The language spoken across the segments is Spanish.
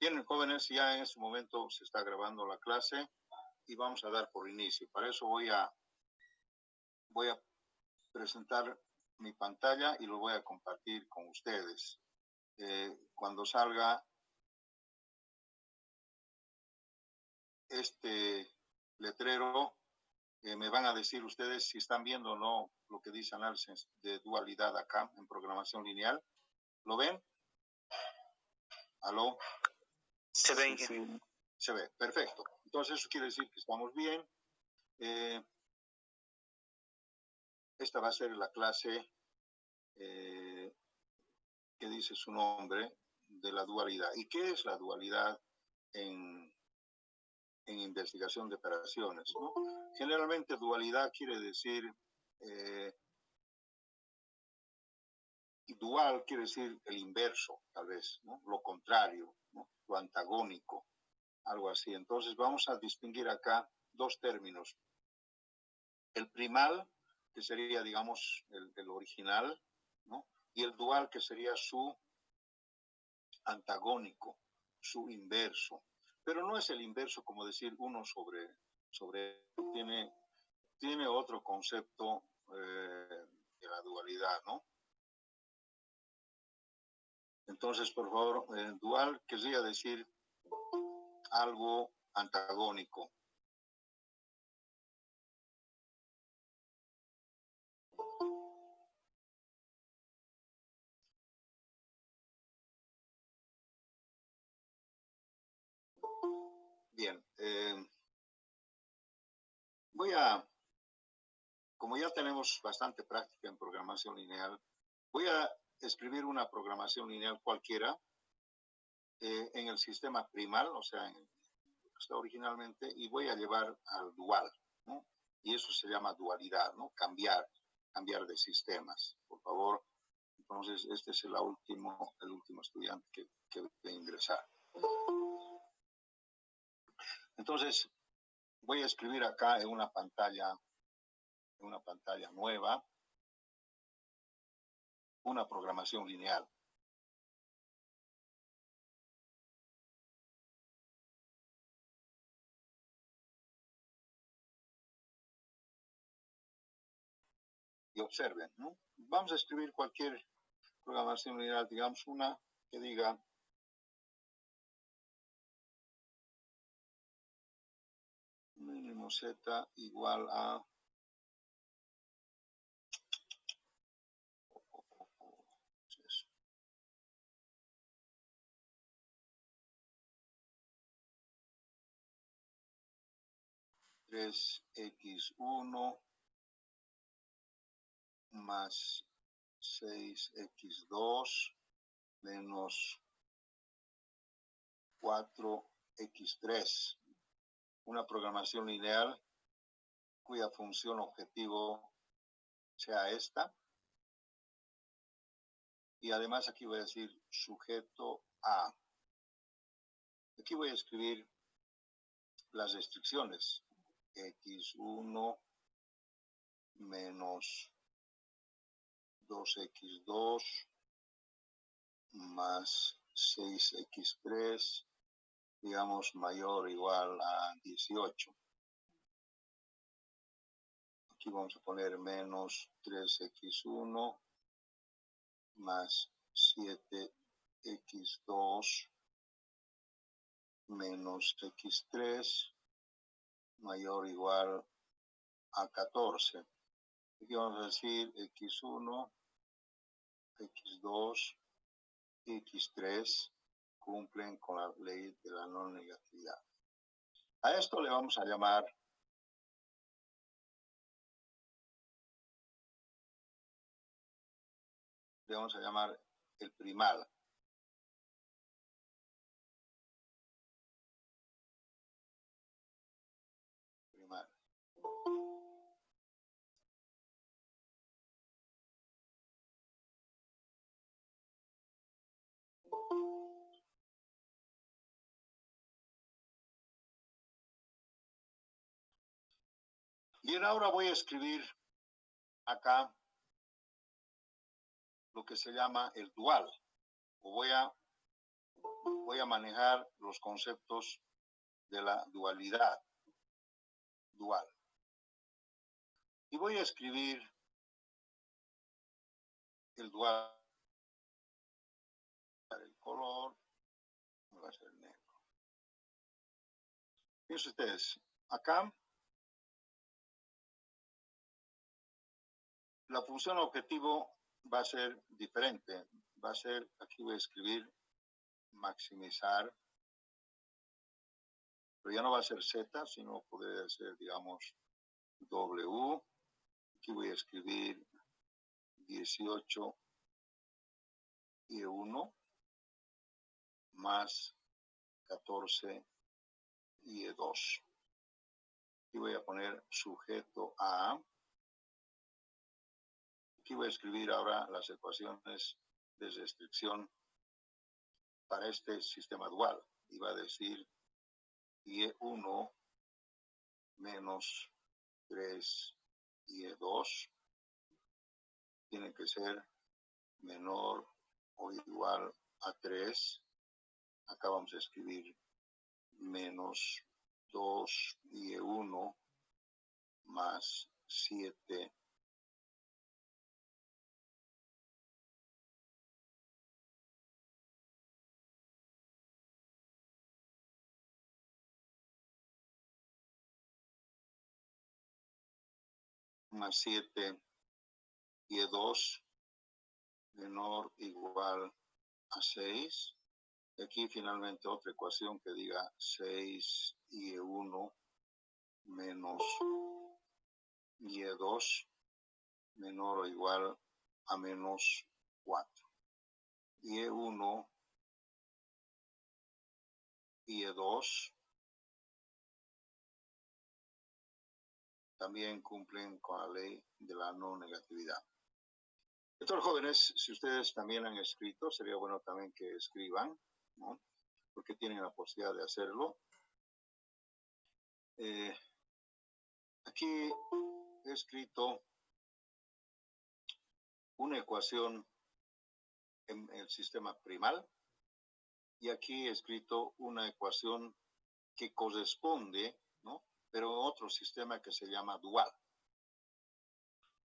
Bien, jóvenes, ya en este momento se está grabando la clase y vamos a dar por inicio. Para eso voy a presentar mi pantalla y lo voy a compartir con ustedes. Cuando salga este letrero, me van a decir ustedes si están viendo o no lo que dice análisis de dualidad acá en programación lineal. ¿Lo ven? ¿Aló? Se ve. Sí. Se ve, perfecto. Entonces eso quiere decir que estamos bien. Esta va a ser la clase que dice su nombre de la dualidad. ¿Y qué es la dualidad en investigación de operaciones, ¿no? Generalmente dualidad quiere decir, dual quiere decir el inverso, tal vez, ¿no? Lo contrario, ¿no? Lo antagónico, algo así. Entonces vamos a distinguir acá dos términos. El primal, que sería, digamos, el original, ¿no? Y el dual, que sería su antagónico, su inverso. Pero no es el inverso como decir uno sobre tiene otro concepto de la dualidad, ¿no? Entonces, por favor, dual querría decir algo antagónico. Bien, como ya tenemos bastante práctica en programación lineal, voy a escribir una programación lineal cualquiera en el sistema primal, o sea, en el que está originalmente, y voy a llevar al dual, ¿no? Y eso se llama dualidad, ¿no? Cambiar de sistemas. Por favor, entonces este es el último estudiante que va a ingresar. Entonces, voy a escribir acá en una pantalla nueva, una programación lineal. Y observen, ¿no? Vamos a escribir cualquier programación lineal, digamos una que diga mínimo z igual a 3x1 más 6x2 menos 4x3. Una programación lineal cuya función objetivo sea esta. Y además aquí voy a decir sujeto a. Aquí voy a escribir las restricciones. x1 menos 2x2 más 6x3, digamos, mayor o igual a 18. Aquí vamos a poner menos 3x1 más 7x2 menos x3 mayor o igual a 14. Aquí vamos a decir x1, x2 y x3 cumplen con la ley de la no negatividad. A esto le vamos a llamar el primal. Bien, ahora voy a escribir acá lo que se llama el dual. O voy a voy a manejar los conceptos de la dualidad, dual. Y voy a escribir el dual, el color, va a ser negro. Fíjense ustedes, acá la función objetivo va a ser diferente. Va a ser, aquí voy a escribir maximizar, pero ya no va a ser Z, sino puede ser, digamos, W. Aquí voy a escribir 18 y 1 más 14 y 2. Aquí voy a poner sujeto a. Aquí voy a escribir ahora las ecuaciones de restricción para este sistema dual. Y va a decir Y1 menos 3 Y2 tiene que ser menor o igual a 3. Acá vamos a escribir menos 2 Y1 más 7 más 7 Y2 menor o igual a 6. Y aquí finalmente otra ecuación que diga 6 Y1 menos Y2 menor o igual a menos 4. Y1, Y2 también cumplen con la ley de la no negatividad. Entonces, jóvenes, si ustedes también han escrito, sería bueno también que escriban, ¿no? Porque tienen la posibilidad de hacerlo. Aquí he escrito una ecuación en el sistema primal y aquí he escrito una ecuación que corresponde, ¿no? Pero otro sistema que se llama dual.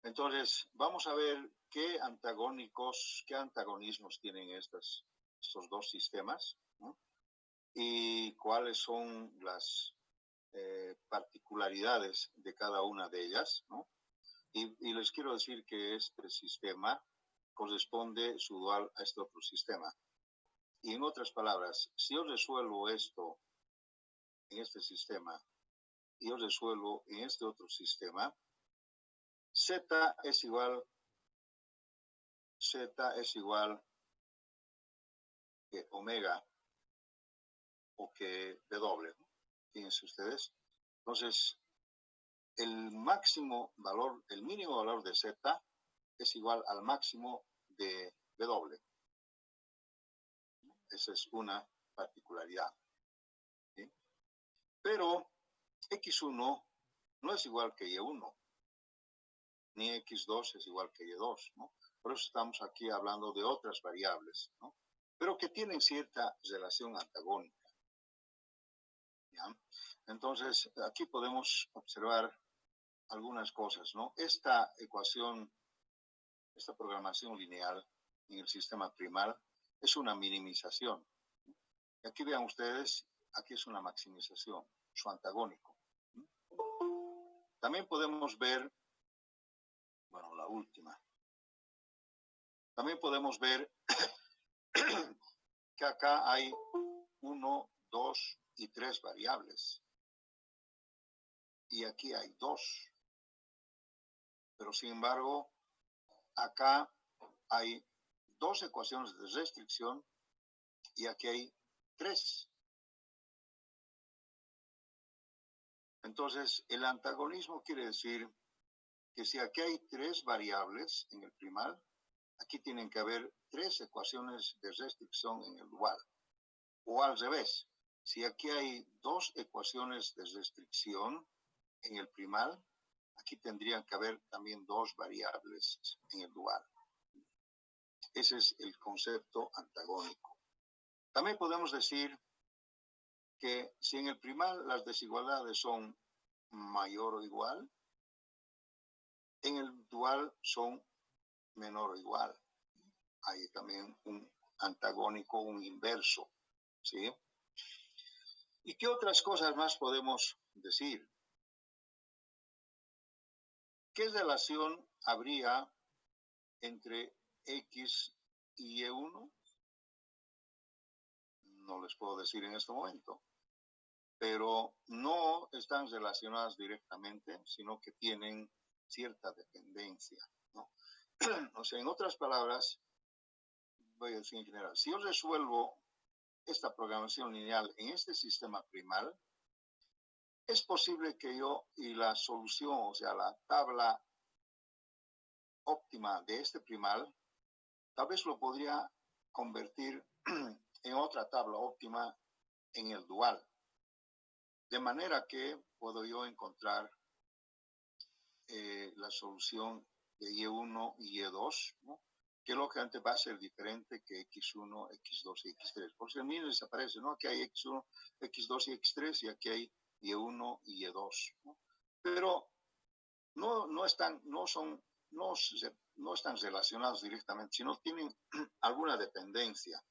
Entonces, vamos a ver qué antagonismos tienen estos dos sistemas, ¿no? Y cuáles son las particularidades de cada una de ellas, ¿no? Y les quiero decir que este sistema corresponde su dual a este otro sistema. Y en otras palabras, si yo resuelvo esto en este sistema y yo resuelvo en este otro sistema, Z es igual que omega o que W. Fíjense ustedes. Entonces, el mínimo valor de Z es igual al máximo de W. Esa es una particularidad. ¿Sí? Pero X1 no es igual que Y1, ni X2 es igual que Y2, ¿no? Por eso estamos aquí hablando de otras variables, ¿no? Pero que tienen cierta relación antagónica. ¿Ya? Entonces, aquí podemos observar algunas cosas, ¿no? Esta ecuación, esta programación lineal en el sistema primal es una minimización. Y aquí vean ustedes, aquí es una maximización, su antagónico. También podemos ver, bueno, la última. También podemos ver que acá hay 1, 2 y 3 variables. Y aquí hay 2. Pero sin embargo, acá hay 2 ecuaciones de restricción y aquí hay 3. Entonces, el antagonismo quiere decir que si aquí hay 3 variables en el primal, aquí tienen que haber 3 ecuaciones de restricción en el dual. O al revés, si aquí hay 2 ecuaciones de restricción en el primal, aquí tendrían que haber también 2 variables en el dual. Ese es el concepto antagónico. También podemos decir que si en el primal las desigualdades son mayor o igual, en el dual son menor o igual. Hay también un antagónico, un inverso, ¿sí? ¿Y qué otras cosas más podemos decir? ¿Qué relación habría entre X y Y1? No les puedo decir en este momento, pero no están relacionadas directamente, sino que tienen cierta dependencia, ¿no? O sea, en otras palabras, voy a decir en general, si yo resuelvo esta programación lineal en este sistema primal, es posible que yo y la solución, o sea, la tabla óptima de este primal, tal vez lo podría convertir en otra tabla óptima en el dual. De manera que puedo yo encontrar la solución de Y1 y Y2, ¿no? Que lógicamente va a ser diferente que X1, X2 y X3. Por si a mí desaparece, ¿no? Aquí hay X1, X2 y X3 y aquí hay Y1 y Y2, ¿no? Pero no están relacionados directamente, sino tienen alguna dependencia.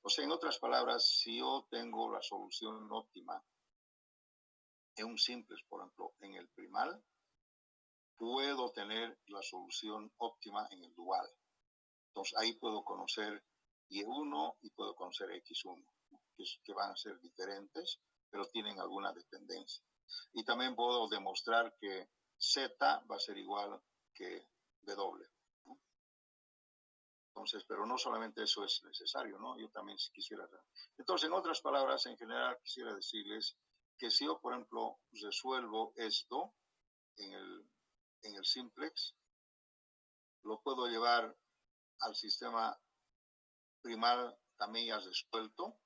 O sea, en otras palabras, si yo tengo la solución óptima en un simple, por ejemplo, en el primal, puedo tener la solución óptima en el dual. Entonces, ahí puedo conocer Y1 y puedo conocer X1, que van a ser diferentes, pero tienen alguna dependencia. Y también puedo demostrar que Z va a ser igual que W, ¿no? Entonces, pero no solamente eso es necesario, ¿no? Yo también quisiera. Entonces, en otras palabras, en general, quisiera decirles que si yo, por ejemplo, resuelvo esto en el simplex, lo puedo llevar al sistema primal también ya resuelto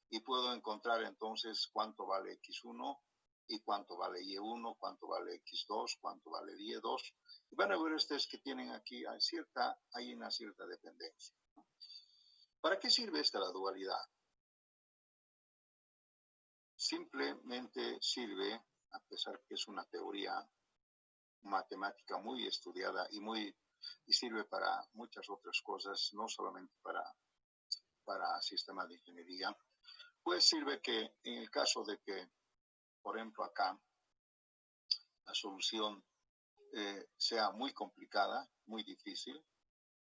y puedo encontrar entonces cuánto vale X1 y cuánto vale Y1, cuánto vale X2, cuánto vale Y2. Y van a ver ustedes que tienen aquí hay una cierta dependencia. ¿Para qué sirve esta la dualidad? Simplemente sirve, a pesar que es una teoría matemática muy estudiada y sirve para muchas otras cosas, no solamente para sistemas de ingeniería, pues sirve que en el caso de que, por ejemplo, acá la solución sea muy complicada, muy difícil,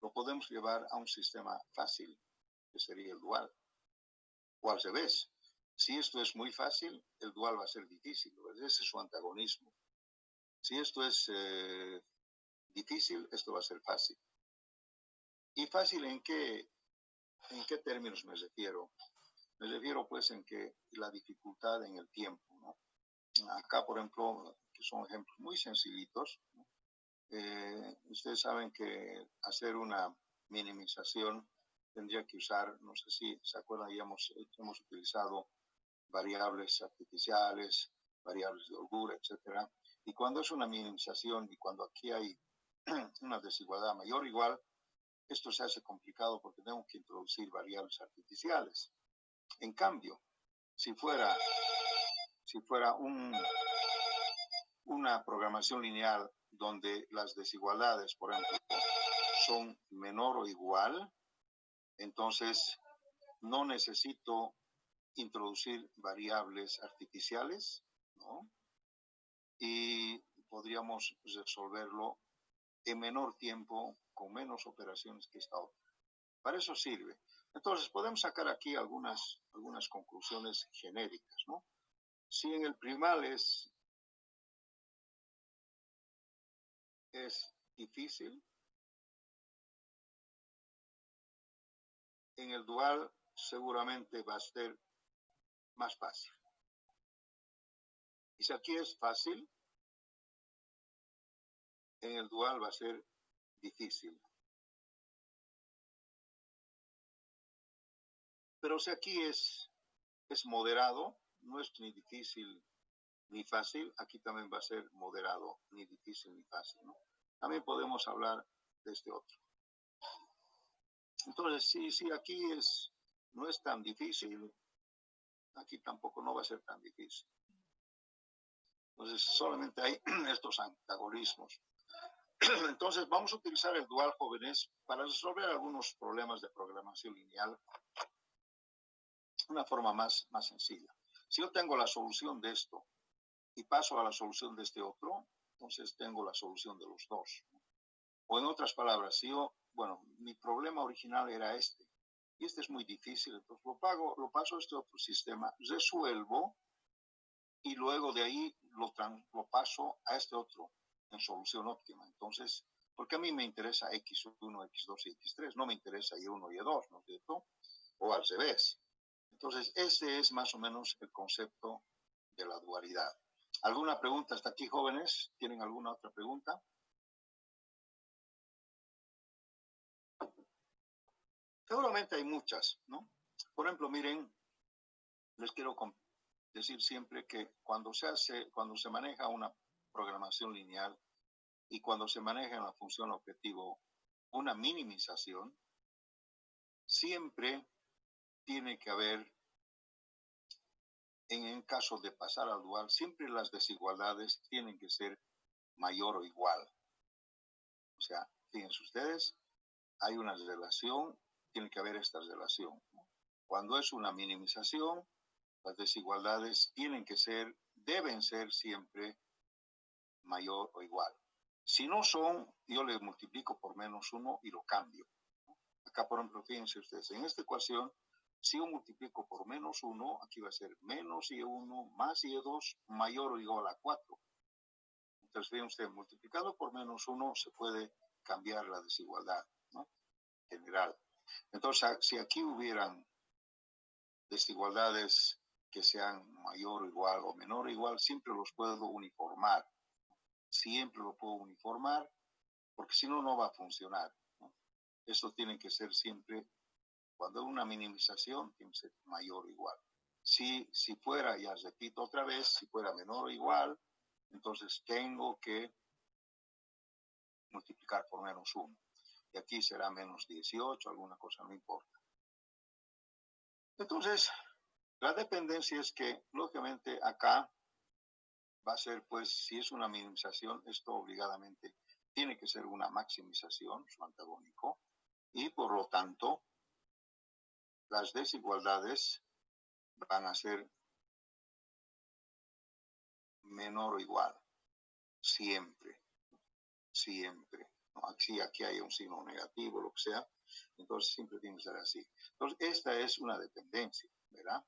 lo podemos llevar a un sistema fácil, que sería el dual. O al revés, si esto es muy fácil, el dual va a ser difícil, ¿verdad? Ese es su antagonismo. Si esto es difícil, esto va a ser fácil. ¿Y fácil en qué términos me refiero? Me refiero pues en que la dificultad en el tiempo, ¿no? Acá, por ejemplo, que son ejemplos muy sencillitos, ¿no? Ustedes saben que hacer una minimización tendría que usar, no sé si se acuerdan, ya hemos utilizado variables artificiales, variables de holgura, etcétera. Y cuando es una minimización y cuando aquí hay una desigualdad mayor o igual, esto se hace complicado porque tengo que introducir variables artificiales. En cambio, si fuera una programación lineal donde las desigualdades, por ejemplo, son menor o igual, entonces no necesito introducir variables artificiales, ¿no? Y podríamos resolverlo en menor tiempo, con menos operaciones que esta otra. Para eso sirve. Entonces, podemos sacar aquí algunas conclusiones genéricas, ¿no? Si en el primal es difícil, en el dual seguramente va a ser más fácil. Y si aquí es fácil, en el dual va a ser difícil. Pero si aquí es moderado, no es ni difícil ni fácil, aquí también va a ser moderado, ni difícil ni fácil, ¿no? También podemos hablar de este otro. Entonces, sí, aquí no es tan difícil, aquí tampoco no va a ser tan difícil. Entonces, solamente hay estos antagonismos. Entonces, vamos a utilizar el dual, jóvenes, para resolver algunos problemas de programación lineal de una forma más sencilla. Si yo tengo la solución de esto y paso a la solución de este otro, entonces tengo la solución de los dos. O en otras palabras, si yo, bueno, mi problema original era este, y este es muy difícil, entonces lo paso a este otro sistema, resuelvo, y luego de ahí lo paso a este otro en solución óptima. Entonces, porque a mí me interesa X1, X2 y X3, no me interesa Y1 y Y2, ¿no es cierto? O al revés. Entonces, ese es más o menos el concepto de la dualidad. ¿Alguna pregunta hasta aquí, jóvenes? ¿Tienen alguna otra pregunta? Seguramente hay muchas, ¿no? Por ejemplo, miren, les quiero decir siempre que cuando se maneja una programación lineal y cuando se maneja en la función objetivo una minimización, siempre tiene que haber, en el caso de pasar al dual, siempre las desigualdades tienen que ser mayor o igual. O sea, fíjense ustedes, hay una relación, tiene que haber esta relación. Cuando es una minimización, las desigualdades deben ser siempre mayor o igual. Si no son, yo le multiplico por -1 y lo cambio. Acá, por ejemplo, fíjense ustedes, en esta ecuación, si yo multiplico por -1, aquí va a ser menos Y1 más Y2 mayor o igual a 4. Entonces, fíjense ustedes, multiplicado por -1 se puede cambiar la desigualdad, ¿no? General. Entonces, si aquí hubieran desigualdades que sean mayor o igual o menor o igual, siempre los puedo uniformar. Siempre lo puedo uniformar, porque si no, no va a funcionar, ¿no? Esto tiene que ser siempre, cuando hay una minimización, tiene que ser mayor o igual. Si fuera, ya repito otra vez, si fuera menor o igual, entonces tengo que multiplicar por -1. Y aquí será -18, alguna cosa, no importa. Entonces, la dependencia es que, lógicamente, acá va a ser, pues, si es una minimización, esto obligadamente tiene que ser una maximización, su antagónico, y por lo tanto, las desigualdades van a ser menor o igual, siempre, siempre. ¿No? Aquí hay un signo negativo, lo que sea, entonces siempre tiene que ser así. Entonces, esta es una dependencia, ¿verdad?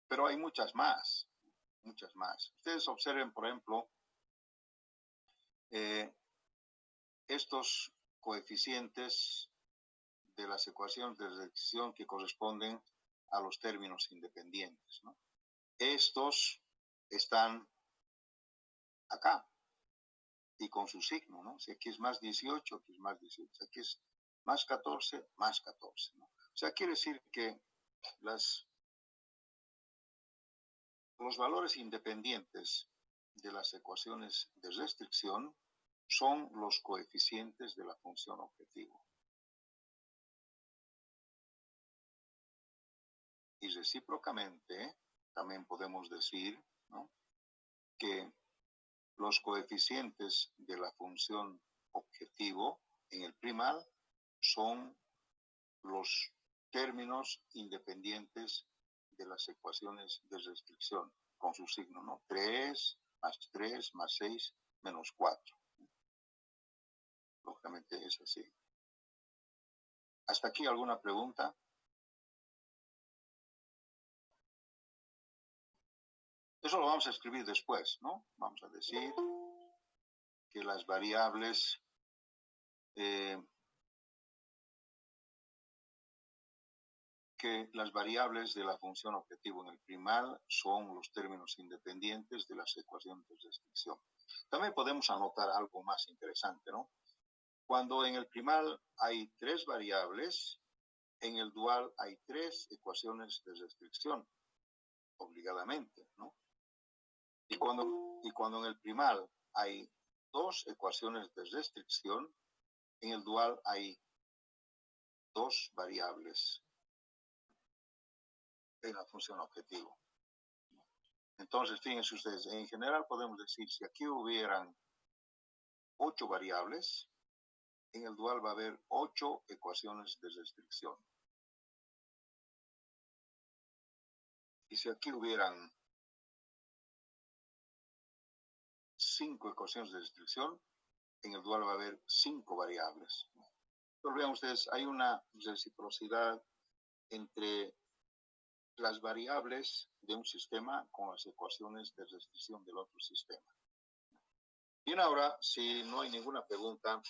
Pero hay muchas más, muchas más. Ustedes observen, por ejemplo, estos coeficientes de las ecuaciones de restricción que corresponden a los términos independientes, ¿no? Estos están acá y con su signo, ¿no? Si aquí es más 18, aquí es más 18, si aquí es más 14, más 14, ¿no? O sea, quiere decir que los valores independientes de las ecuaciones de restricción son los coeficientes de la función objetivo. Y recíprocamente, también podemos decir, ¿no?, que los coeficientes de la función objetivo en el primal son los términos independientes de las ecuaciones de restricción, con su signo, ¿no? 3 más 6 menos 4. Lógicamente es así. ¿Hasta aquí alguna pregunta? Eso lo vamos a escribir después, ¿no? Vamos a decir que las variables de la función objetivo en el primal son los términos independientes de las ecuaciones de restricción. También podemos anotar algo más interesante, ¿no? Cuando en el primal hay 3 variables, en el dual hay 3 ecuaciones de restricción, obligadamente, ¿no? Y cuando en el primal hay 2 ecuaciones de restricción, en el dual hay dos variables en la función objetivo. Entonces, fíjense ustedes, en general podemos decir, si aquí hubieran 8 variables, en el dual va a haber 8 ecuaciones de restricción. Y si aquí hubieran 5 ecuaciones de restricción, en el dual va a haber 5 variables. Entonces, vean ustedes, hay una reciprocidad entre las variables de un sistema con las ecuaciones de restricción del otro sistema. Bien, ahora, si no hay ninguna pregunta,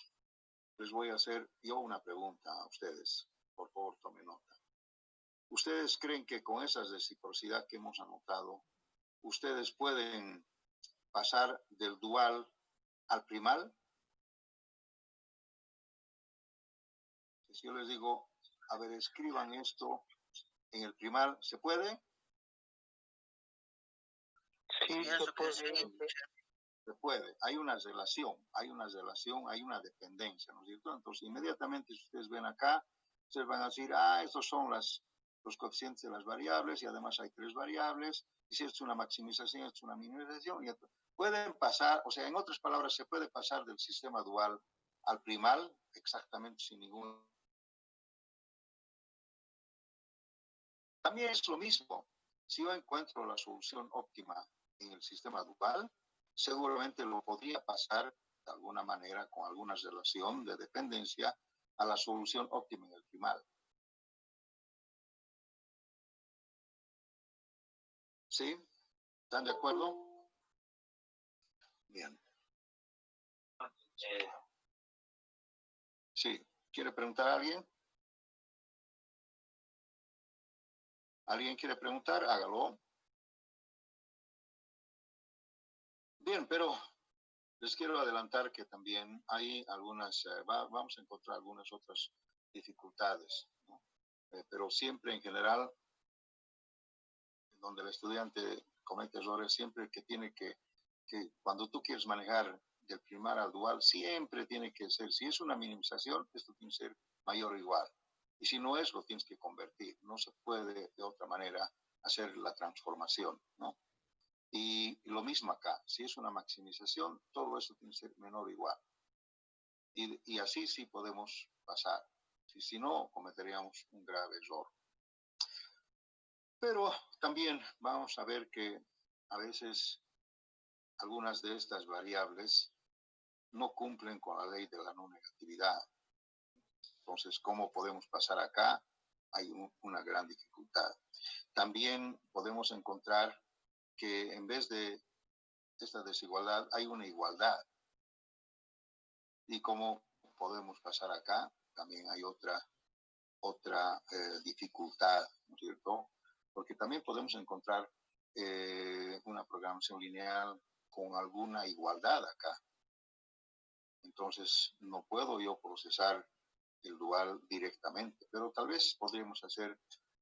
les voy a hacer yo una pregunta a ustedes. Por favor, tomen nota. ¿Ustedes creen que con esa reciprocidad que hemos anotado, ustedes pueden pasar del dual al primal? Si yo les digo, a ver, escriban esto en el primal, ¿se puede? Sí, se puede. Se puede. Hay una relación, hay una dependencia, ¿no es cierto? Entonces, inmediatamente, si ustedes ven acá, ustedes van a decir, estos son los coeficientes de las variables, y además hay 3 variables, y si esto es una maximización, esto es una minimización, y pueden pasar, o sea, en otras palabras, se puede pasar del sistema dual al primal exactamente sin ningún... También es lo mismo. Si yo encuentro la solución óptima en el sistema dual, seguramente lo podría pasar de alguna manera con alguna relación de dependencia a la solución óptima en el primal. ¿Sí? ¿Están de acuerdo? Bien. Sí. ¿Quiere preguntar a alguien? ¿Alguien quiere preguntar? Hágalo. Bien, pero les quiero adelantar que también hay algunas, vamos a encontrar algunas otras dificultades, ¿no? Pero siempre en general, donde el estudiante comete errores, siempre que tiene que cuando tú quieres manejar del primal al dual, siempre tiene que ser, si es una minimización, esto tiene que ser mayor o igual. Y si no es, lo tienes que convertir. No se puede de otra manera hacer la transformación, ¿no? Y lo mismo acá, si es una maximización, todo eso tiene que ser menor o igual. Y así sí podemos pasar. Si no, cometeríamos un grave error. Pero también vamos a ver que a veces algunas de estas variables no cumplen con la ley de la no negatividad. Entonces, ¿cómo podemos pasar acá? Hay una gran dificultad. También podemos encontrar que en vez de esta desigualdad hay una igualdad. Y cómo podemos pasar acá, también hay otra dificultad, ¿no es cierto? Porque también podemos encontrar una programación lineal con alguna igualdad acá. Entonces, no puedo yo procesar el dual directamente, pero tal vez podríamos hacer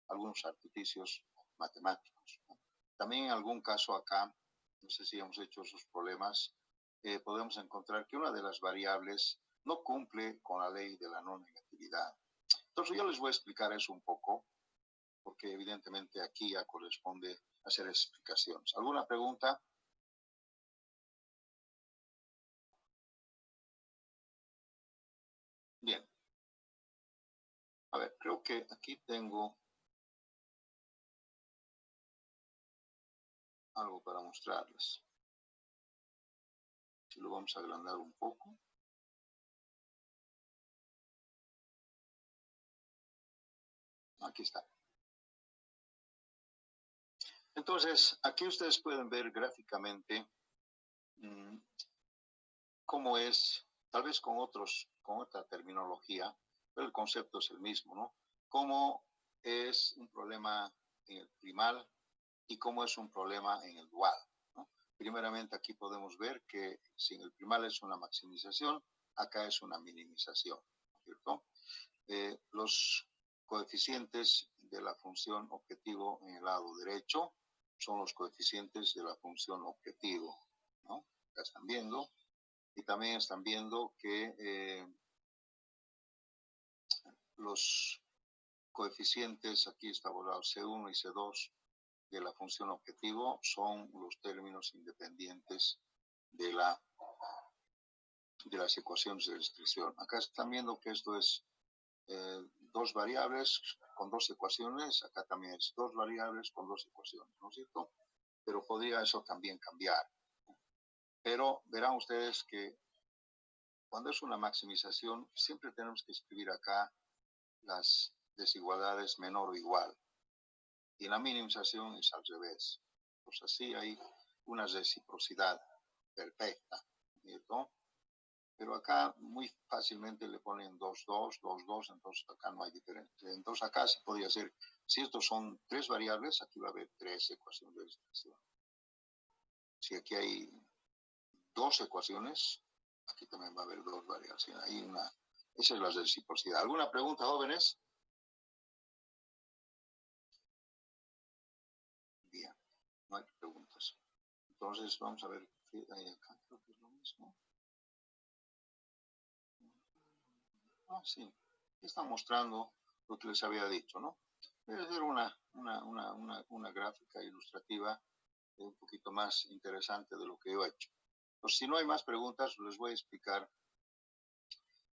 algunos artificios matemáticos, ¿no? También en algún caso acá, no sé si hemos hecho esos problemas, podemos encontrar que una de las variables no cumple con la ley de la no negatividad. Entonces yo les voy a explicar eso un poco, porque evidentemente aquí ya corresponde hacer explicaciones. ¿Alguna pregunta? Bien. A ver, creo que aquí tengo algo para mostrarles. Si lo vamos a agrandar un poco. Aquí está. Entonces, aquí ustedes pueden ver gráficamente cómo es, tal vez con otra terminología, pero el concepto es el mismo, ¿no? Cómo es un problema en el primal y cómo es un problema en el dual, ¿no? Primeramente, aquí podemos ver que si en el primal es una maximización, acá es una minimización, ¿cierto? Los coeficientes de la función objetivo en el lado derecho son los coeficientes de la función objetivo, ¿no? Acá están viendo. Y también están viendo que los coeficientes, aquí está borrado C1 y C2 de la función objetivo, son los términos independientes de las ecuaciones de restricción. Acá están viendo que esto es dos variables con dos ecuaciones, acá también es dos variables con dos ecuaciones, ¿no es cierto? Pero podría eso también cambiar. Pero verán ustedes que cuando es una maximización, siempre tenemos que escribir acá las desigualdades menor o igual. Y la minimización es al revés. Pues así hay una reciprocidad perfecta, ¿cierto? Pero acá muy fácilmente le ponen 2, 2, 2, 2, entonces acá no hay diferencia. Entonces acá se podría hacer, si estos son tres variables, aquí va a haber tres ecuaciones de restricción. Si aquí hay dos ecuaciones, aquí también va a haber dos variables. Esa es la reciprocidad. ¿Alguna pregunta, jóvenes? Bien, no hay preguntas. Entonces vamos a ver qué hay acá. Creo que es lo mismo. Ah, sí. Está mostrando lo que les había dicho, ¿no? Debe ser una gráfica ilustrativa un poquito más interesante de lo que yo he hecho. Pues si no hay más preguntas, les voy a explicar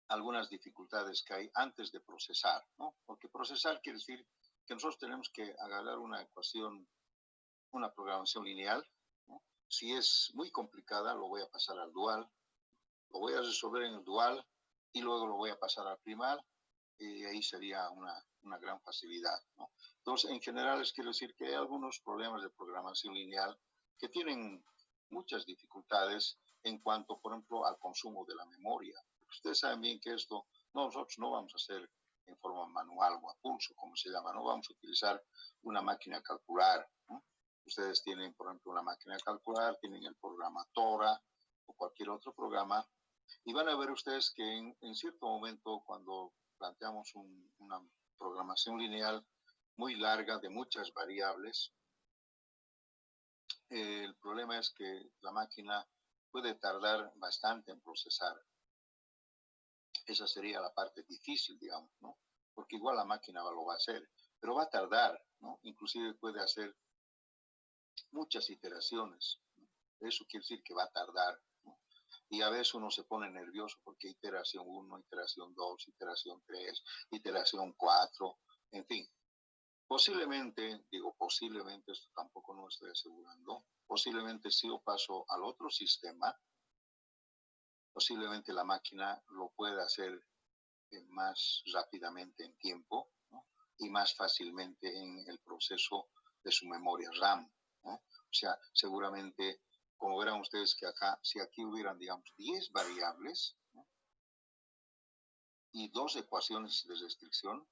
algunas dificultades que hay antes de procesar, ¿no? Porque procesar quiere decir que nosotros tenemos que agarrar una ecuación, una programación lineal, ¿no? Si es muy complicada, lo voy a pasar al dual, lo voy a resolver en el dual y luego lo voy a pasar al primal y ahí sería una gran facilidad, ¿no? Entonces, en general, les quiero decir que hay algunos problemas de programación lineal que tienen muchas dificultades en cuanto, por ejemplo, al consumo de la memoria. Ustedes saben bien que esto nosotros no vamos a hacer en forma manual o a pulso, como se llama, no vamos a utilizar una máquina a calcular, ¿no? Ustedes tienen, por ejemplo, una máquina a calcular, tienen el programa Tora o cualquier otro programa, y van a ver ustedes que en cierto momento, cuando planteamos una programación lineal muy larga de muchas variables, el problema es que la máquina puede tardar bastante en procesar. Esa sería la parte difícil, digamos, ¿no? Porque igual la máquina lo va a hacer, pero va a tardar, ¿no? Inclusive puede hacer muchas iteraciones, ¿no? Eso quiere decir que va a tardar, ¿no? Y a veces uno se pone nervioso porque iteración 1, iteración 2, iteración 3, iteración 4, en fin. Posiblemente, digo posiblemente, esto tampoco no estoy asegurando, posiblemente si yo paso al otro sistema, posiblemente la máquina lo pueda hacer más rápidamente en tiempo, ¿no? Y más fácilmente en el proceso de su memoria RAM, ¿no? O sea, seguramente, como verán ustedes que acá, si aquí hubieran, digamos, 10 variables, ¿no? Y dos ecuaciones de restricción,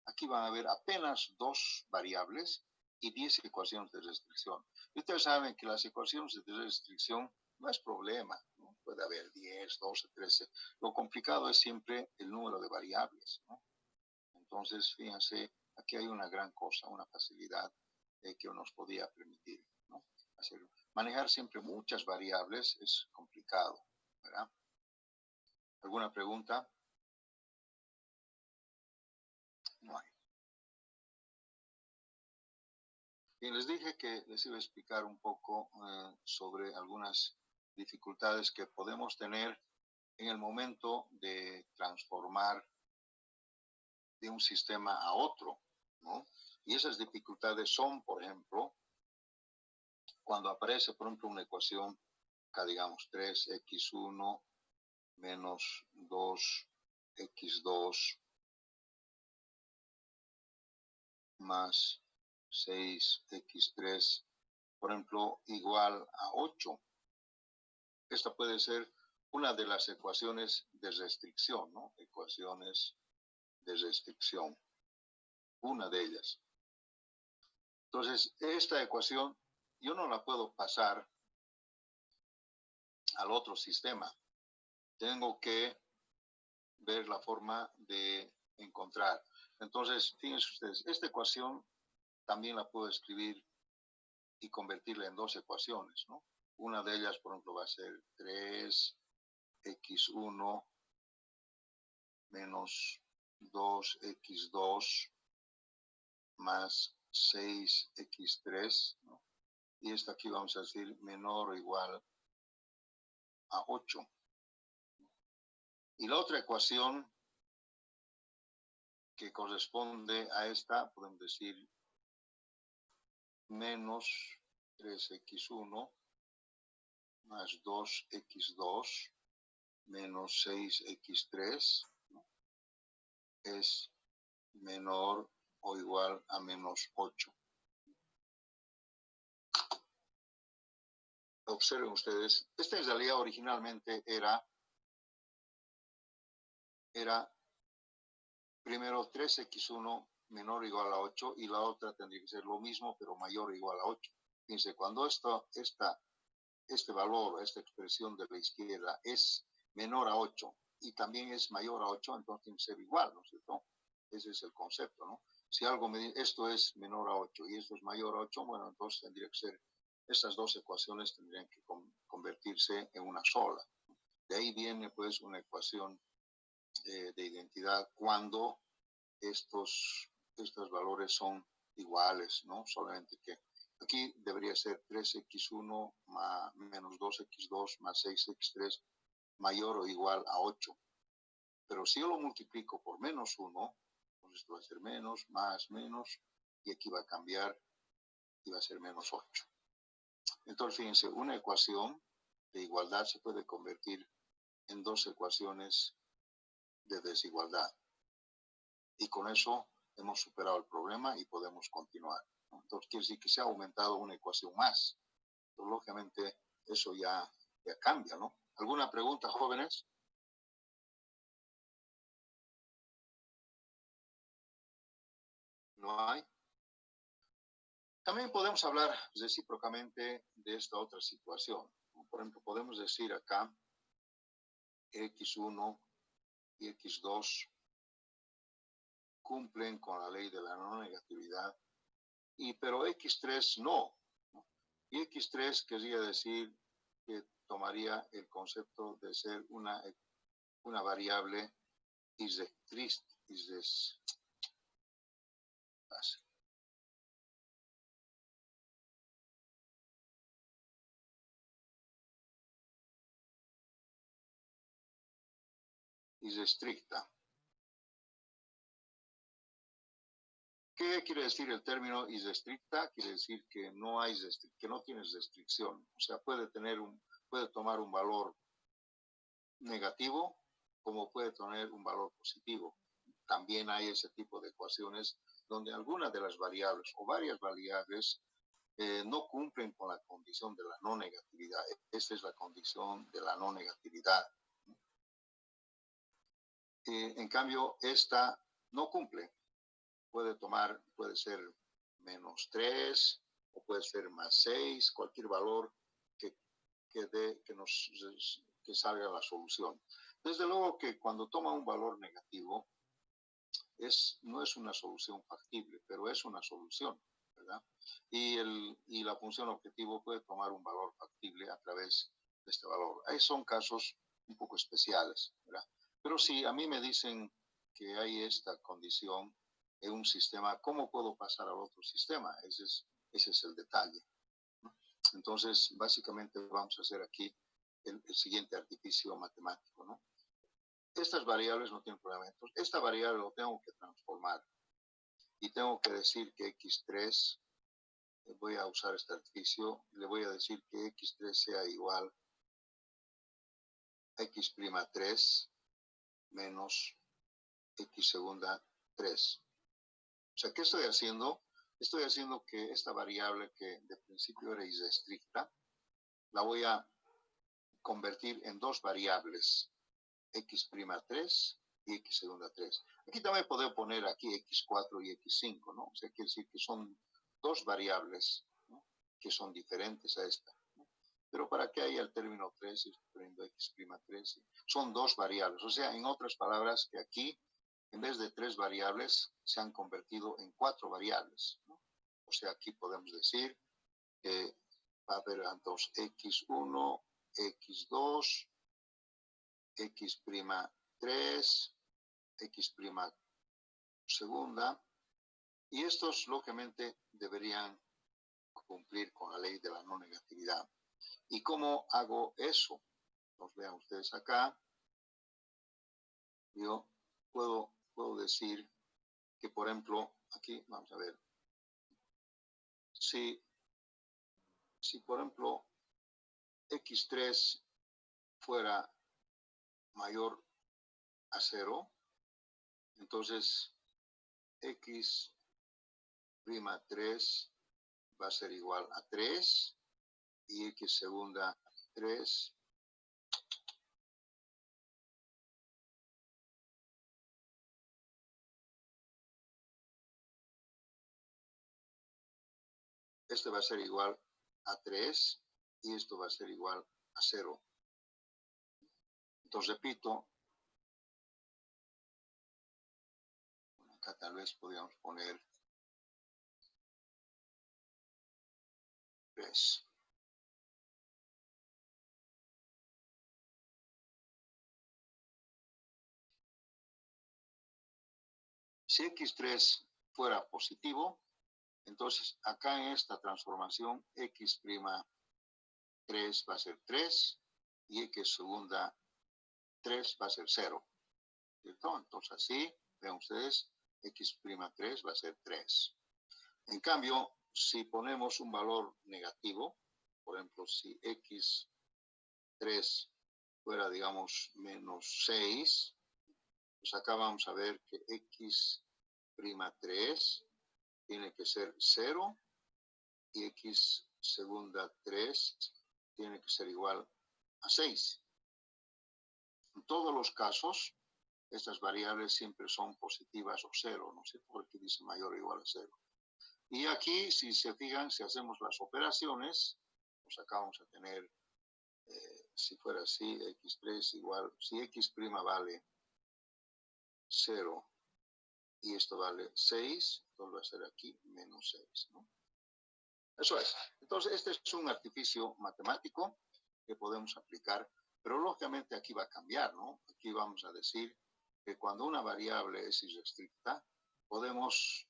aquí van a haber apenas dos variables y 10 ecuaciones de restricción. Y ustedes saben que las ecuaciones de restricción no es problema, ¿no? Puede haber 10, 12, 13. Lo complicado es siempre el número de variables, ¿no? Entonces, fíjense, aquí hay una gran cosa, una facilidad que nos podía permitir, ¿no? Manejar siempre muchas variables es complicado, ¿verdad? ¿Alguna pregunta? No hay. Y les dije que les iba a explicar un poco sobre algunas dificultades que podemos tener en el momento de transformar de un sistema a otro, ¿no? Y esas dificultades son, por ejemplo, cuando aparece, por ejemplo, una ecuación, acá digamos 3x1 menos 2x2 más 6x3, por ejemplo, igual a 8. Esta puede ser una de las ecuaciones de restricción, ¿no? Ecuaciones de restricción, una de ellas. Entonces, esta ecuación yo no la puedo pasar al otro sistema. Tengo que ver la forma de encontrar. Entonces, fíjense ustedes, esta ecuación también la puedo escribir y convertirla en dos ecuaciones, ¿no? Una de ellas, por ejemplo, va a ser 3x1 menos 2x2 más 6x3, ¿no? Y esta aquí vamos a decir menor o igual a 8. Y la otra ecuación que corresponde a esta, podemos decir menos 3x1 más 2x2 menos 6x3, ¿no? Es menor o igual a menos 8. Observen ustedes, esta en realidad originalmente era primero 3x1 menor o igual a 8 y la otra tendría que ser lo mismo pero mayor o igual a 8. Fíjense, cuando este valor, esta expresión de la izquierda es menor a 8 y también es mayor a 8, entonces tiene que ser igual, ¿no es cierto? Ese es el concepto, ¿no? Si algo esto es menor a 8 y esto es mayor a 8, bueno, entonces tendría que ser, estas dos ecuaciones tendrían que convertirse en una sola. De ahí viene pues una ecuación de identidad cuando estos valores son iguales, ¿no? Solamente que aquí debería ser 3x1 más, menos 2x2 más 6x3 mayor o igual a 8. Pero si yo lo multiplico por menos 1, pues esto va a ser menos, más, menos, y aquí va a cambiar y va a ser menos 8. Entonces, fíjense, una ecuación de igualdad se puede convertir en dos ecuaciones de desigualdad. Y con eso hemos superado el problema y podemos continuar, ¿no? Entonces, quiere decir que se ha aumentado una ecuación más. Entonces, lógicamente, eso ya cambia, ¿no? ¿Alguna pregunta, jóvenes? ¿No hay? También podemos hablar recíprocamente de esta otra situación. Por ejemplo, podemos decir acá x1 y x2 cumplen con la ley de la no negatividad, pero x3 no. Y x3 querría decir que tomaría el concepto de ser una variable irrestricta. ¿Qué quiere decir el término irrestricta? Quiere decir que no hay que no tienes restricción. O sea, puede tomar un valor negativo como puede tener un valor positivo. También hay ese tipo de ecuaciones donde algunas de las variables o varias variables no cumplen con la condición de la no negatividad. Esta es la condición de la no negatividad. En cambio, esta no cumple. Puede ser menos 3 o puede ser más 6, cualquier valor que salga la solución. Desde luego que cuando toma un valor negativo, no es una solución factible, pero es una solución, ¿verdad? Y la función objetivo puede tomar un valor factible a través de este valor. Ahí son casos un poco especiales, ¿verdad? Pero si a mí me dicen que hay esta condición en un sistema, ¿cómo puedo pasar al otro sistema? Ese es el detalle, ¿no? Entonces, básicamente vamos a hacer aquí el siguiente artificio matemático, ¿no? Estas variables no tienen problema. Entonces, esta variable lo tengo que transformar. Y tengo que decir que x3, voy a usar este artificio, le voy a decir que x3 sea igual a x'3 menos x segunda 3. O sea, ¿qué estoy haciendo? Estoy haciendo que esta variable que de principio era irrestricta, la voy a convertir en dos variables, x'3 y x segunda 3. Aquí también puedo poner aquí x4 y x5, ¿no? O sea, quiere decir que son dos variables, ¿no?, que son diferentes a esta, ¿no? Pero para que haya el término 3, estoy poniendo x'3, son dos variables. O sea, en otras palabras, que aquí, en vez de tres variables, se han convertido en cuatro variables, ¿no? O sea, aquí podemos decir que va a haber entonces x1, x2, x'3, x'4 segunda, y estos lógicamente deberían cumplir con la ley de la no negatividad. ¿Y cómo hago eso? Nos vean ustedes acá. Yo puedo decir que, por ejemplo, aquí vamos a ver, si por ejemplo x3 fuera mayor a 0, entonces x' 3 va a ser igual a 3 y x segunda 3 este va a ser igual a 3 y esto va a ser igual a 0. Entonces repito, acá tal vez podríamos poner 3. Si x3 fuera positivo, entonces acá en esta transformación x' 3 va a ser 3 y x segunda 3 va a ser 0. ¿Cierto? Entonces así, vean ustedes, x' 3 va a ser 3. En cambio, si ponemos un valor negativo, por ejemplo, si x3 fuera, digamos, menos 6, pues acá vamos a ver que x' 3 tiene que ser 0 y x segunda 3 tiene que ser igual a 6. En todos los casos, estas variables siempre son positivas o 0, no sé por qué dice mayor o igual a 0. Y aquí, si se fijan, si hacemos las operaciones, pues acá vamos a tener, si fuera así, x3 igual, si x' vale 0 y esto vale 6, entonces va a ser aquí menos 6, ¿no? Eso es. Entonces, este es un artificio matemático que podemos aplicar, pero lógicamente aquí va a cambiar, ¿no? Aquí vamos a decir que cuando una variable es irrestricta, podemos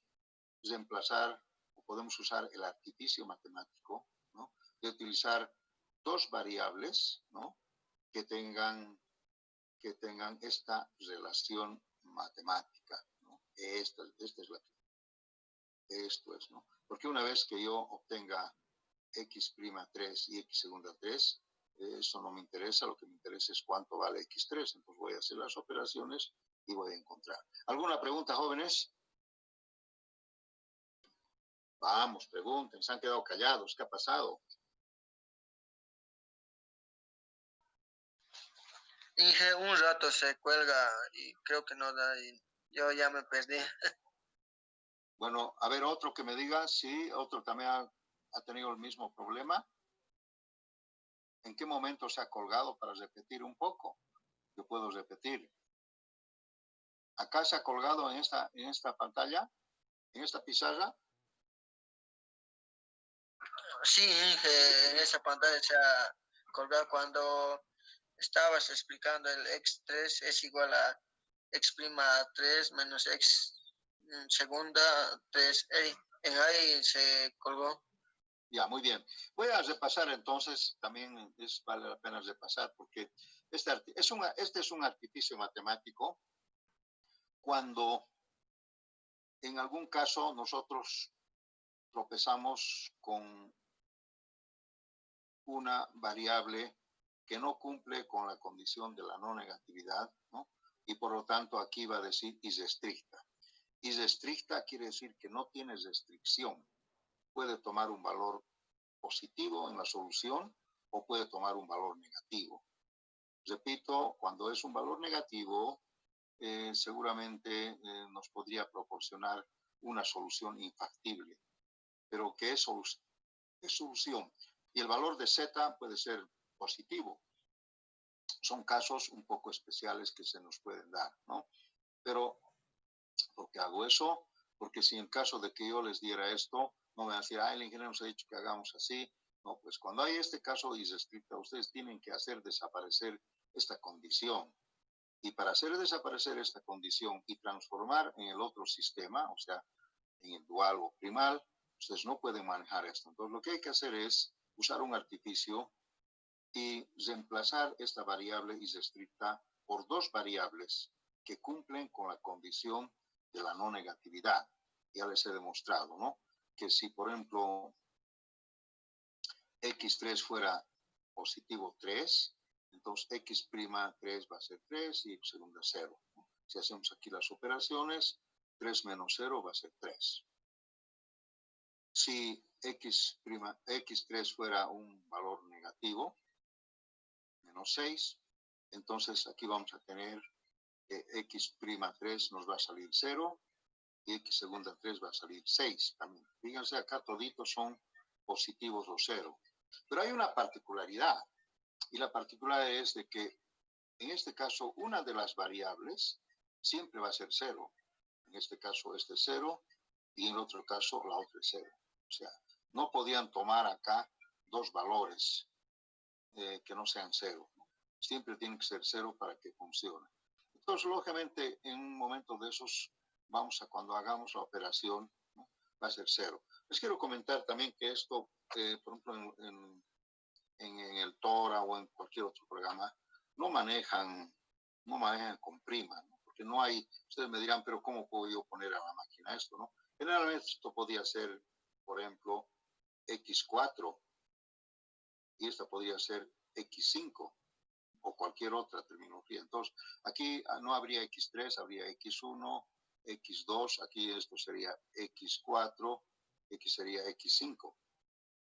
reemplazar o podemos usar el artificio matemático, ¿no? De utilizar dos variables, ¿no? Que tengan esta relación matemática, ¿no? Esta es la que, esto es, ¿no? Porque una vez que yo obtenga x' 3 y x segunda 3, eso no me interesa, lo que me interesa es cuánto vale x3, entonces voy a hacer las operaciones y voy a encontrar. ¿Alguna pregunta, jóvenes? Vamos, pregunten, se han quedado callados, ¿qué ha pasado? Dije, un rato se cuelga y creo que no da y yo ya me perdí. Bueno, a ver, otro que me diga, sí, otro también ha tenido el mismo problema. ¿En qué momento se ha colgado para repetir un poco? Yo puedo repetir. Acá se ha colgado en esta pantalla, en esta pizarra. Sí, Inge, en esa pantalla se ha colgado cuando estabas explicando el x3 es igual a x' 3 menos x segunda 3. En ahí se colgó. Ya, muy bien. Voy a repasar entonces, también vale la pena repasar, porque este es un artificio matemático cuando en algún caso nosotros tropezamos con una variable que no cumple con la condición de la no negatividad, ¿no? Y por lo tanto aquí va a decir irrestricta. Irrestricta quiere decir que no tiene restricción. Puede tomar un valor positivo en la solución o puede tomar un valor negativo. Repito, cuando es un valor negativo, seguramente nos podría proporcionar una solución infactible. Pero ¿qué es solución? Y el valor de z puede ser positivo. Son casos un poco especiales que se nos pueden dar, ¿no? Pero, ¿por qué hago eso? Porque si en caso de que yo les diera esto, no me van a decir, el ingeniero nos ha dicho que hagamos así. No, pues cuando hay este caso irrestricto, ustedes tienen que hacer desaparecer esta condición. Y para hacer desaparecer esta condición y transformar en el otro sistema, o sea, en el dual o primal, ustedes no pueden manejar esto. Entonces, lo que hay que hacer es usar un artificio y reemplazar esta variable irrestricta por dos variables que cumplen con la condición de la no negatividad. Ya les he demostrado, ¿no? Que si, por ejemplo, x3 fuera positivo 3, entonces x'3 va a ser 3 y x segunda 0. Si hacemos aquí las operaciones, 3 menos 0 va a ser 3. Si x3 fuera un valor negativo, menos 6, entonces aquí vamos a tener que x'3 nos va a salir 0 y x segunda 3 va a salir 6 también. Fíjense, acá toditos son positivos o 0. Pero hay una particularidad, y la particularidad es de que en este caso una de las variables siempre va a ser 0. En este caso este es 0 y en el otro caso la otra es 0. O sea, no podían tomar acá dos valores que no sean 0. Siempre tiene que ser 0 para que funcione. Entonces, lógicamente, en un momento de esos, cuando hagamos la operación, ¿no? Va a ser 0. Les quiero comentar también que esto, por ejemplo, en el TORA o en cualquier otro programa, no manejan con prima, ¿no? Porque no hay, ustedes me dirán, pero ¿cómo puedo yo poner a la máquina esto, no? Generalmente esto podría ser, por ejemplo, x4 y esta podría ser x5 o cualquier otra terminología. Entonces, aquí no habría x3, habría x1, x2, aquí esto sería x4, aquí sería x5.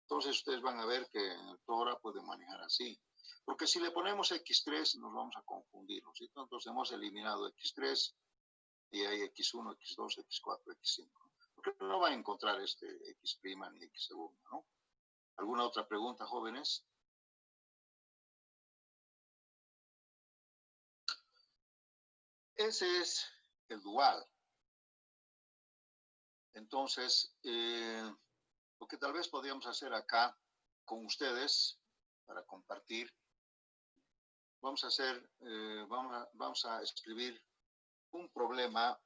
Entonces, ustedes van a ver que en el TORA pueden manejar así. Porque si le ponemos x3, nos vamos a confundir, ¿no? Entonces, hemos eliminado x3 y hay x1, x2, x4, x5. Porque no van a encontrar este x' ni x segunda, ¿no? ¿Alguna otra pregunta, jóvenes? Ese es el dual. Entonces, lo que tal vez podríamos hacer acá con ustedes para compartir, vamos a escribir un problema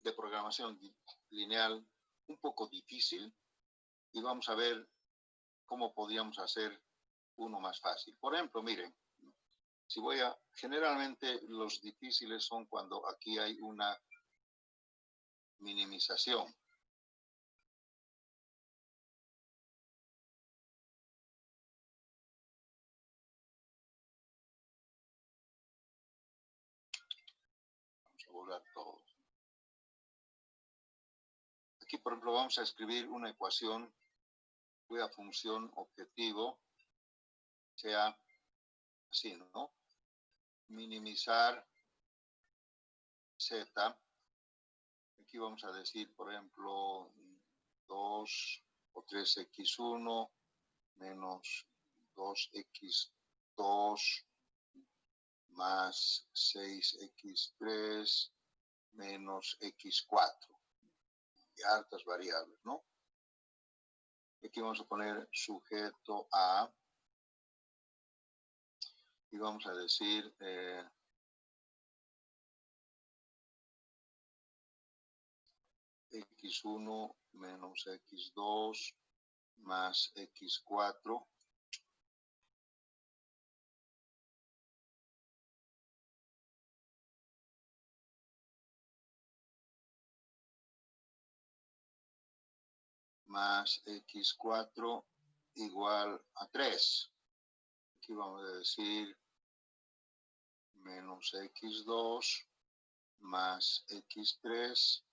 de programación lineal un poco difícil y vamos a ver cómo podríamos hacer uno más fácil. Por ejemplo, miren, generalmente los difíciles son cuando aquí hay una minimización. Vamos a borrar todo. Aquí, por ejemplo, vamos a escribir una ecuación cuya función objetivo sea así, ¿no? Minimizar z. Aquí vamos a decir, por ejemplo, 2 o 3x1 menos 2x2 más 6x3 menos x4. Y hartas variables, ¿no? Aquí vamos a poner sujeto a y vamos a decir x1 menos x2 más x4 más x4 igual a 3. Aquí vamos a decir menos x2 más x3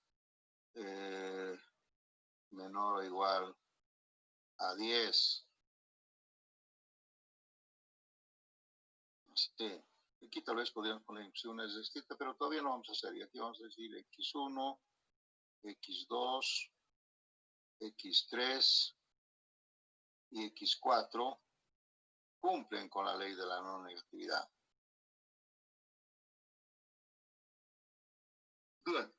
menor o igual a 10. Sí. Aquí tal vez podríamos poner opciones distintas, pero todavía no vamos a hacer. Y aquí vamos a decir x1, x2, x3 y x4 cumplen con la ley de la no negatividad. Bien.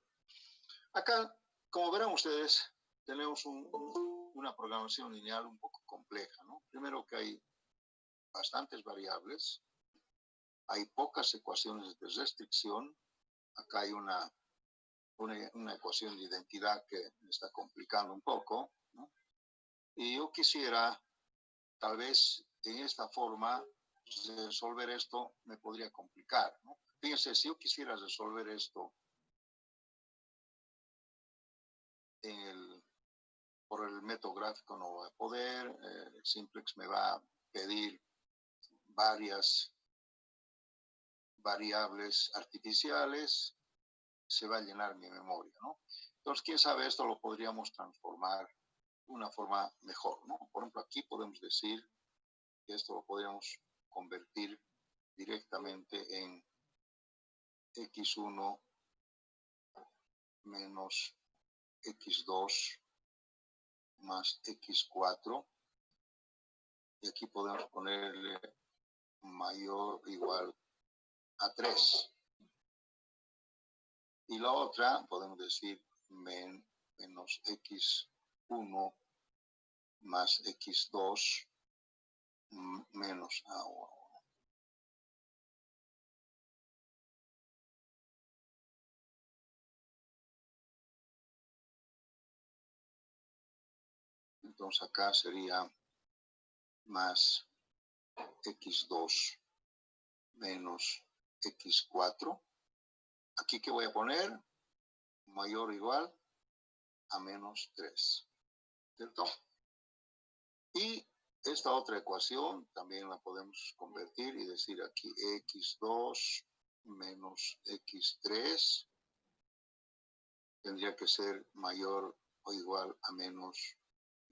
Acá, como verán ustedes, tenemos una programación lineal un poco compleja, ¿no? Primero que hay bastantes variables hay pocas ecuaciones de restricción. Acá hay una ecuación de identidad que me está complicando un poco, ¿no? Y yo quisiera, tal vez en esta forma, resolver esto me podría complicar, ¿no? Fíjense, si yo quisiera resolver esto por el método gráfico, no voy a poder. Simplex me va a pedir varias variables artificiales, se va a llenar mi memoria, ¿no? Entonces, quién sabe, esto lo podríamos transformar de una forma mejor, ¿no? Por ejemplo, aquí podemos decir que esto lo podríamos convertir directamente en x1 menos x2 más x4, y aquí podemos ponerle mayor o igual a 3. Y la otra podemos decir menos x1 más x2 menos a1. Entonces acá sería más x2 menos x4. Aquí que voy a poner mayor o igual a menos 3, ¿cierto? Y esta otra ecuación también la podemos convertir y decir aquí x2 menos x3 tendría que ser mayor o igual a menos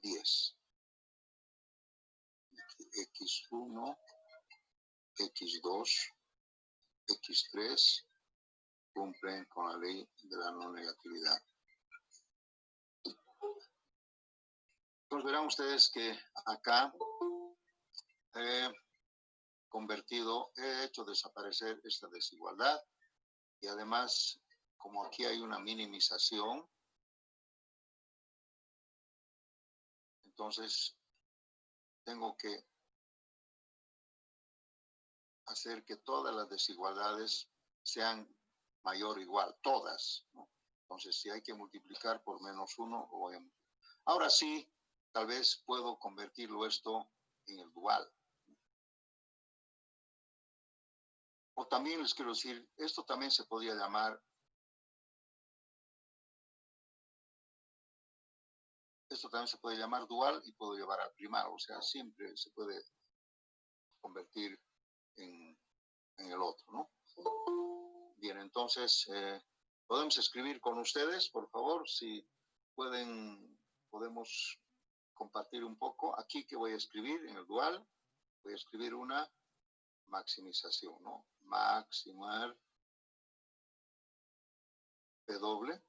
10. Aquí x1, x2, x3 cumplen con la ley de la no negatividad. Entonces verán ustedes que acá he hecho desaparecer esta desigualdad, y además, como aquí hay una minimización, entonces tengo que hacer que todas las desigualdades sean mayor o igual, todas, ¿no? Entonces, si hay que multiplicar por menos 1, lo voy a multiplicar. Ahora sí, tal vez puedo convertirlo esto en el dual. O también les quiero decir, esto también se podría llamar, dual, y puedo llevar al primal, o sea, siempre se puede convertir en el otro, ¿no? Bien, entonces, podemos escribir con ustedes, por favor, si podemos compartir un poco. Aquí que voy a escribir en el dual, voy a escribir una maximización, ¿no? Maximar P doble.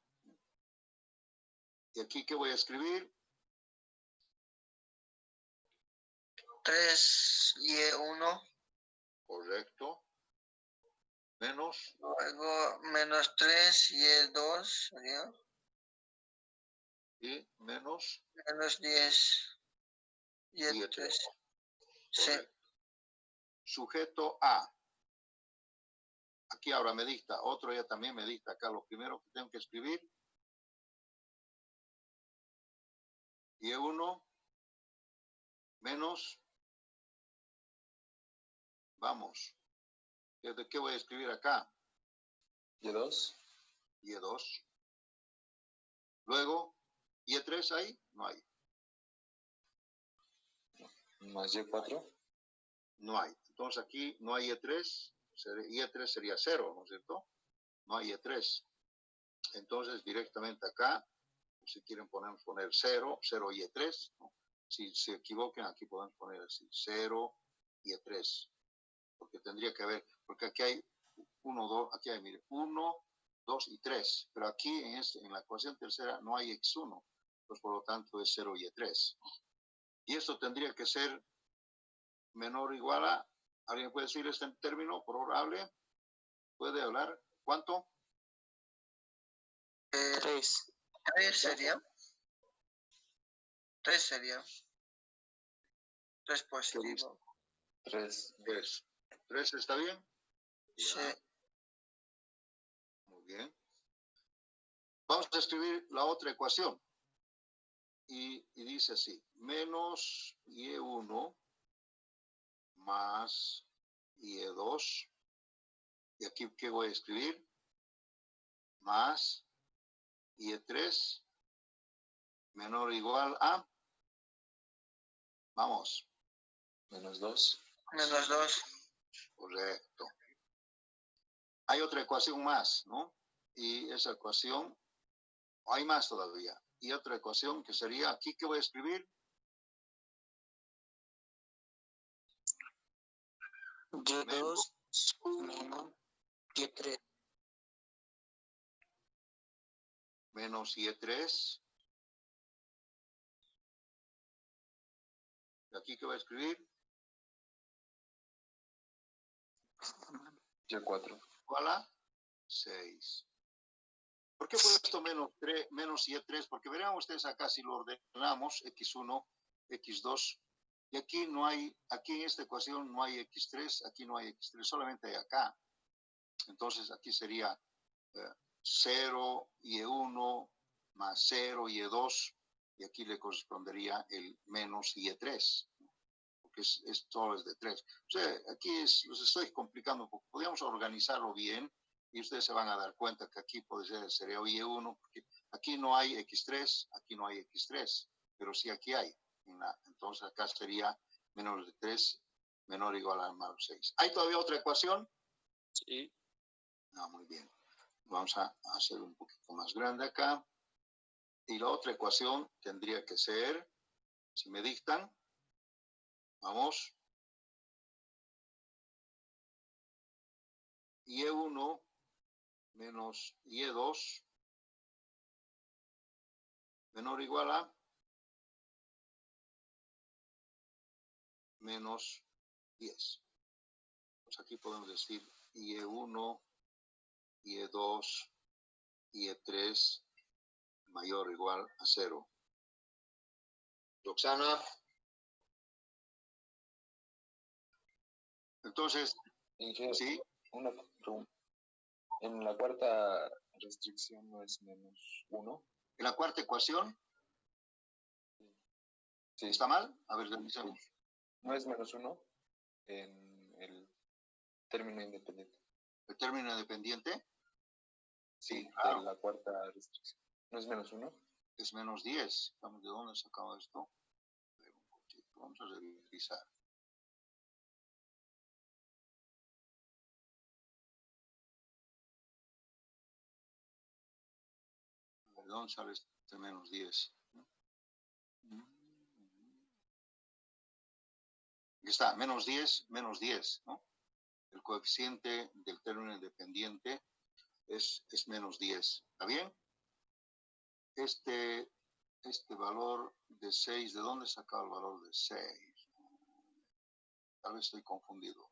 Y aquí que voy a escribir 3y1. Correcto. Menos. Luego menos 3y2 sería. Y menos. Menos 10y3. Sí. Sujeto A. Aquí ahora me dicta, otro ya también me dicta acá lo primero que tengo que escribir. Y1 menos, vamos, ¿de qué voy a escribir acá? Y2. Y2. Luego, Y3 ahí, no hay. Más Y4. No hay. Entonces aquí no hay Y3. Y3 sería 0, ¿no es cierto? No hay Y3. Entonces directamente acá, si quieren poner 0, 0 Y3, ¿no? Si se equivoquen, aquí podemos poner así, 0 Y3. Porque tendría que haber, porque aquí hay 1, 2, aquí hay, mire, 1, 2 y 3. Pero aquí en la ecuación tercera no hay X1. Pues por lo tanto es 0 Y3. Y esto tendría que ser menor o igual a, ¿alguien puede decir este término probable? ¿Puede hablar? ¿Cuánto? 3. 3 sería. 3 sería. 3 positivo. 3. 3 está bien. Sí. Muy bien. Vamos a escribir la otra ecuación. Y dice así, menos Y1 más Y2. Y aquí, ¿qué voy a escribir? Más Y3 menor o igual a, vamos, Menos 2. Menos 2. correcto. Hay otra ecuación más, ¿no? Y esa ecuación, hay más todavía. Y otra ecuación que sería, aquí, ¿qué voy a escribir? Y2 menos Y3. Menos Y3. ¿Y aquí qué voy a escribir? Y4. Igual a 6. ¿Por qué he puesto menos Y3? Porque verán ustedes acá si lo ordenamos, X1, X2, y aquí no hay, aquí en esta ecuación no hay X3, aquí no hay X3, solamente hay acá. Entonces aquí sería 0 Y1 más 0 Y2, y aquí le correspondería el menos Y3, porque todo es de 3. O sea, aquí los estoy complicando un poco. Podríamos organizarlo bien y ustedes se van a dar cuenta que aquí sería Y1, porque aquí no hay X3, aquí no hay X3, pero sí aquí hay. Entonces acá sería menos de 3, menor o igual a más 6. ¿Hay todavía otra ecuación? Sí. No, muy bien. Vamos a hacer un poquito más grande acá. Y la otra ecuación tendría que ser, si me dictan, vamos, Y1 menos Y2 menor o igual a menos 10. Pues aquí podemos decir Y1, Y2, Y3 mayor o igual a 0. Roxana. Entonces, Inge, sí, una pregunta. En la cuarta restricción no es menos 1. en la cuarta ecuación, Sí. ¿está mal? A ver, revisemos. No es menos 1 en el término independiente. ¿El término independiente? Sí, claro. de la cuarta restricción. ¿No es menos 1? Es menos 10. ¿De dónde sacamos esto? Vamos a revisar. ¿De dónde sale este menos 10? Aquí está, menos 10, ¿no? El coeficiente del término independiente es menos 10. ¿Está bien? Este valor de 6, ¿de dónde sacaba el valor de 6? Tal vez estoy confundido.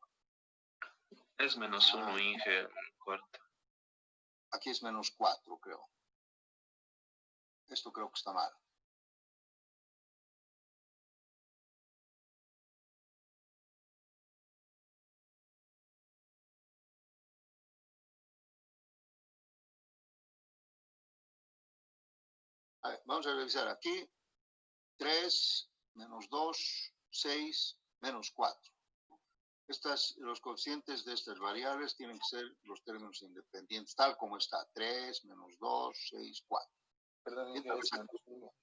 Es menos 1, Inge, cuarto. Aquí es menos 4, creo. Esto creo que está mal. A ver, vamos a revisar aquí. 3, menos 2, 6, menos 4. Los coeficientes de estas variables tienen que ser los términos independientes, tal como está. 3, menos 2, 6, 4. Perdón, Inge, es menos 1.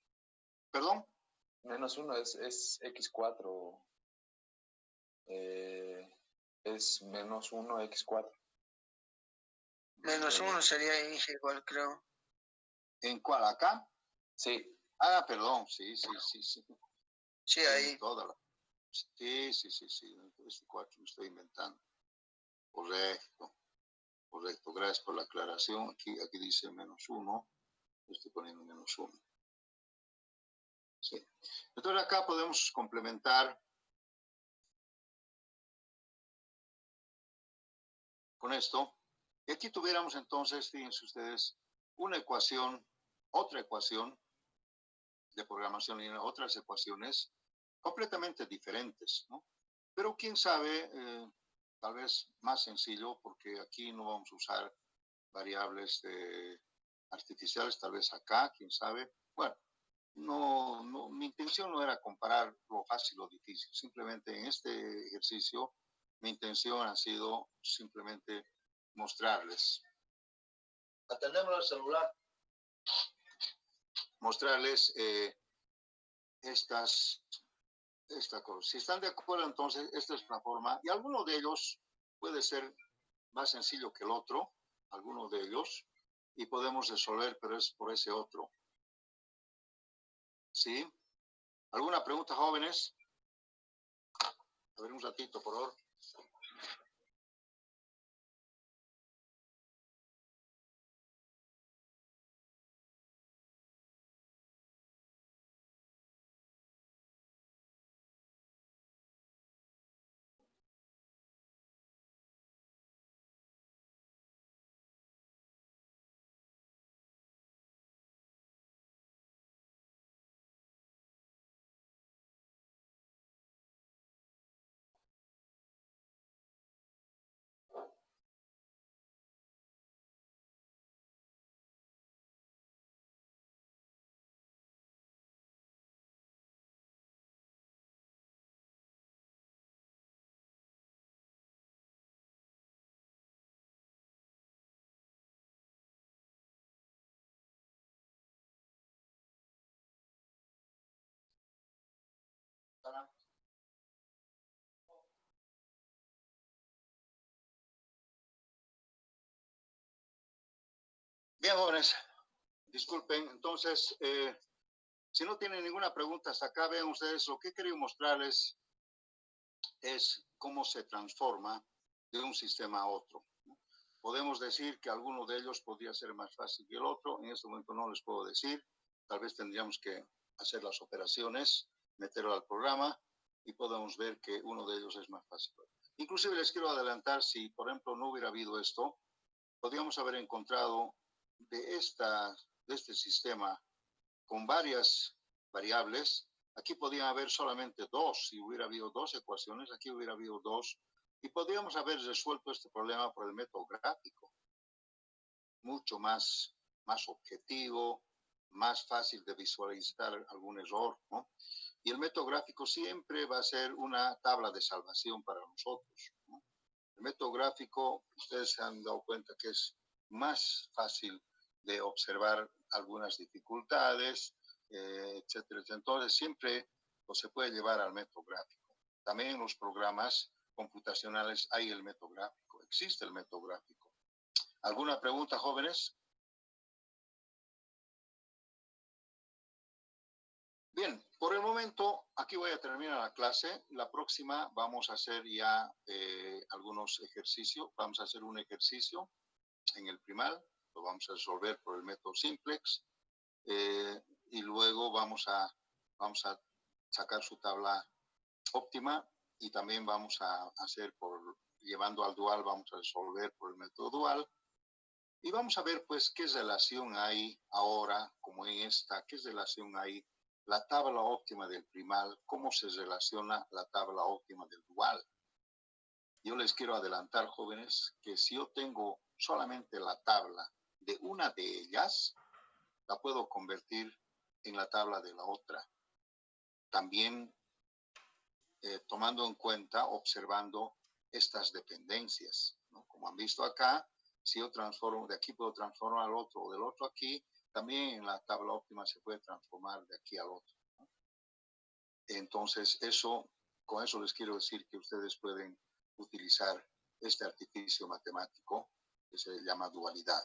¿Perdón? Menos 1 es X4. Es menos 1 X4. Menos 1 sería Inge igual, creo. ¿En cuál? ¿Acá? Sí. Ah, perdón, sí. Sí, ahí. Sí. Este 4 lo estoy inventando. Correcto. Gracias por la aclaración. Aquí dice menos 1. Estoy poniendo menos 1. Sí. Entonces acá podemos complementar con esto. Y aquí tuviéramos entonces, fíjense ustedes, otra ecuación de programación lineal, otras ecuaciones completamente diferentes, ¿no? Pero quién sabe, tal vez más sencillo, porque aquí no vamos a usar variables artificiales, tal vez acá, quién sabe. Bueno, mi intención no era comparar lo fácil o difícil, simplemente en este ejercicio mi intención ha sido simplemente mostrarles. Atendemos al celular. Mostrarles esta cosa. Si están de acuerdo, entonces esta es una forma, y alguno de ellos puede ser más sencillo que el otro, alguno de ellos, y podemos resolver, pero es por ese otro. ¿Sí? ¿Alguna pregunta, jóvenes? A ver, un ratito, por favor. Bien, jóvenes, disculpen, entonces, si no tienen ninguna pregunta hasta acá, vean ustedes, lo que he querido mostrarles es cómo se transforma de un sistema a otro. Podemos decir que alguno de ellos podría ser más fácil que el otro, en este momento no les puedo decir, tal vez tendríamos que hacer las operaciones, meterlo al programa y podemos ver que uno de ellos es más fácil. Inclusive les quiero adelantar, si por ejemplo no hubiera habido esto, podríamos haber encontrado de este sistema con varias variables. Aquí podían haber solamente dos, si hubiera habido dos ecuaciones, aquí hubiera habido dos, y podríamos haber resuelto este problema por el método gráfico. Mucho más objetivo, más fácil de visualizar algún error, ¿no? Y el método gráfico siempre va a ser una tabla de salvación para nosotros, ¿no? El método gráfico, ustedes se han dado cuenta que es más fácil de observar algunas dificultades, etcétera. Entonces, siempre se puede llevar al método gráfico. También en los programas computacionales hay el método gráfico, existe el método gráfico. ¿Alguna pregunta, jóvenes? Bien, por el momento aquí voy a terminar la clase. La próxima vamos a hacer ya algunos ejercicios. Vamos a hacer un ejercicio en el primal, lo vamos a resolver por el método simplex y luego vamos a sacar su tabla óptima y también vamos a hacer llevando al dual, vamos a resolver por el método dual. Y vamos a ver, pues, qué relación hay ahora, como en esta, qué relación hay la tabla óptima del primal, cómo se relaciona la tabla óptima del dual. Yo les quiero adelantar, jóvenes, que si yo tengo solamente la tabla de una de ellas, la puedo convertir en la tabla de la otra. También tomando en cuenta, observando estas dependencias, ¿no? Como han visto acá, si yo transformo, de aquí puedo transformar al otro o del otro aquí, también en la tabla óptima se puede transformar de aquí al otro, ¿no? Entonces, con eso les quiero decir que ustedes pueden utilizar este artificio matemático que se llama dualidad.